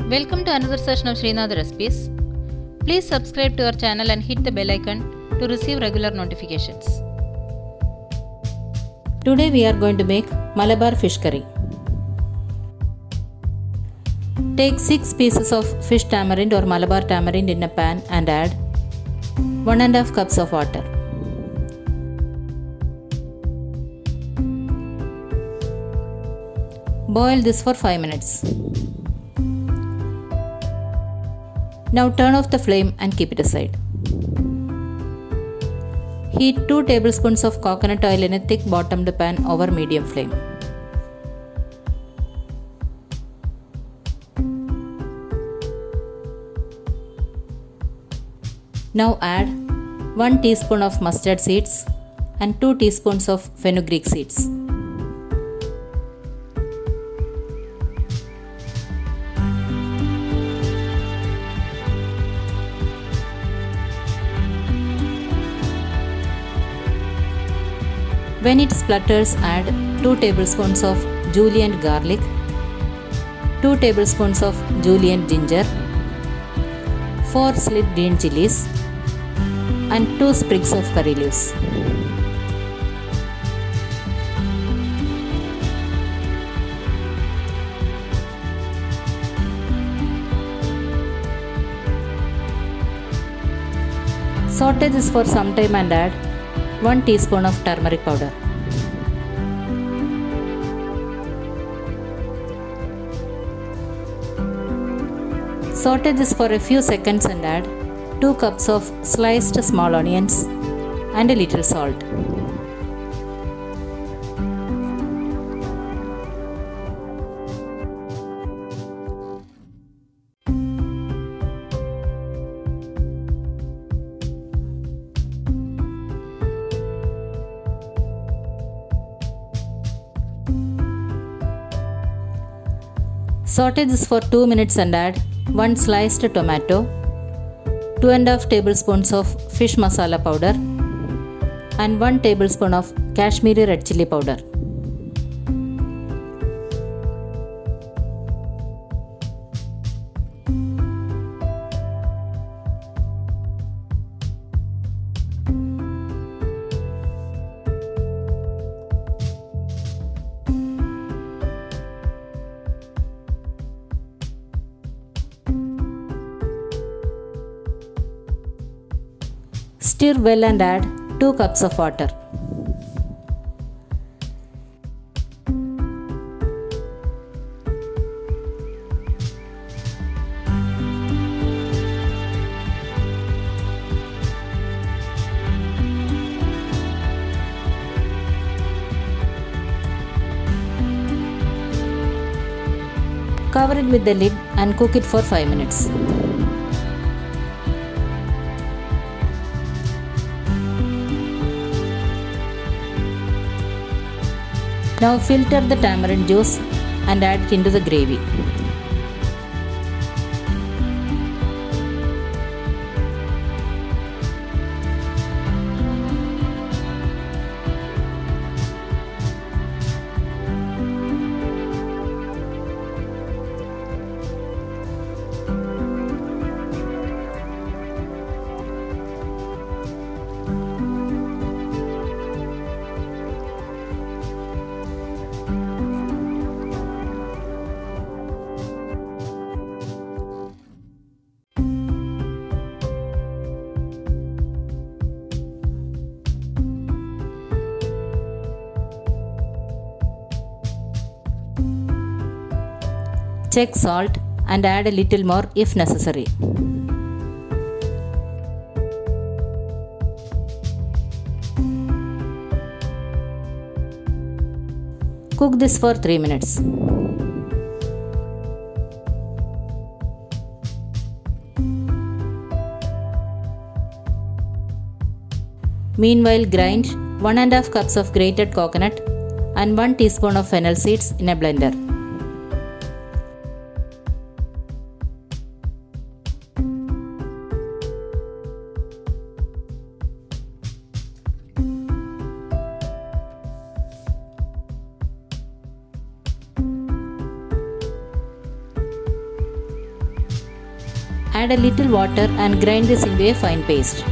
Welcome to another session of Sreenath recipes. Please subscribe to our channel and hit the bell icon to receive regular notifications. Today we are going to make Malabar fish curry. Take 6 pieces of fish tamarind or Malabar tamarind in a pan and add 1½ cups of water. Boil this for 5 minutes. Now turn off the flame and keep it aside. Heat 2 tablespoons of coconut oil in a thick bottomed pan over medium flame. Now add 1 teaspoon of mustard seeds and 2 teaspoons of fenugreek seeds. When it splutters, add 2 tablespoons of Julienned garlic, 2 tablespoons of Julienned ginger, 4 slit green chillies, and 2 sprigs of curry leaves. Saute this for some time and add 1 teaspoon of turmeric powder. Saute this for a few seconds and add 2 cups of sliced small onions and a little salt. Saute this for 2 minutes and add 1 sliced tomato, 2½ tablespoons of fish masala powder, and 1 tablespoon of Kashmiri red chilli powder. Stir well and add 2 cups of water. Cover it with the lid and cook it for 5 minutes. Now filter the tamarind juice and add it into the gravy. Check salt and add a little more if necessary. Cook this for 3 minutes. Meanwhile, grind 1½ cups of grated coconut and 1 teaspoon of fennel seeds in a blender. Add a little water and grind this into a fine paste.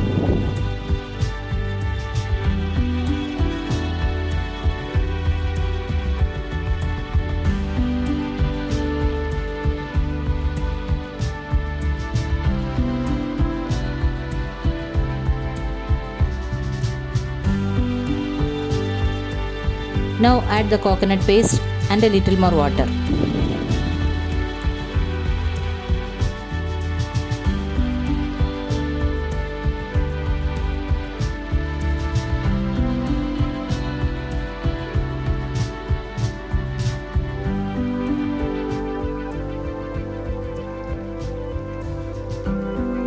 Now add the coconut paste and a little more water.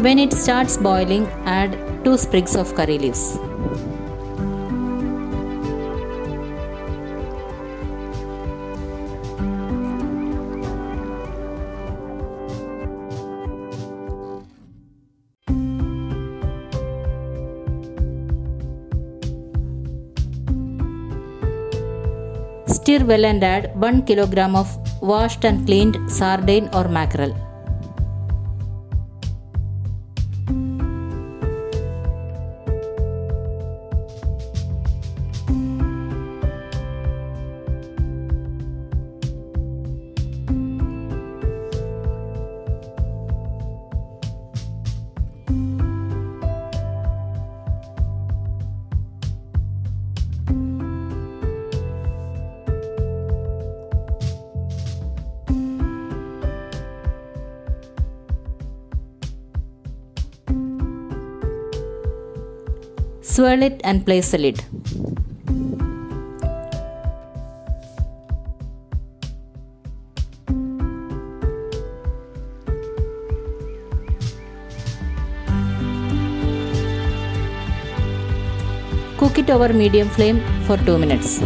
When it starts boiling, add 2 sprigs of curry leaves. Stir well and add 1 kilogram of washed and cleaned sardine or mackerel. Swirl it and place the lid. Cook it over medium flame for 2 minutes.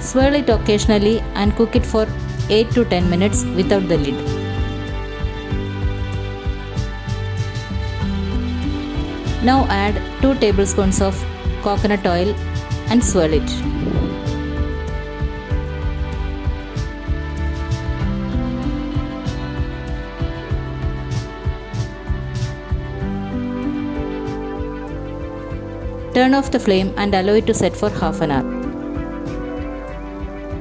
Swirl it occasionally and cook it for 8 to 10 minutes without the lid. Now add 2 tablespoons of coconut oil and swirl it. Turn off the flame and allow it to set for half an hour.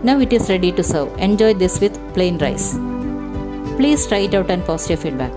Now it is ready to serve. Enjoy this with plain rice. Please try it out and post your feedback.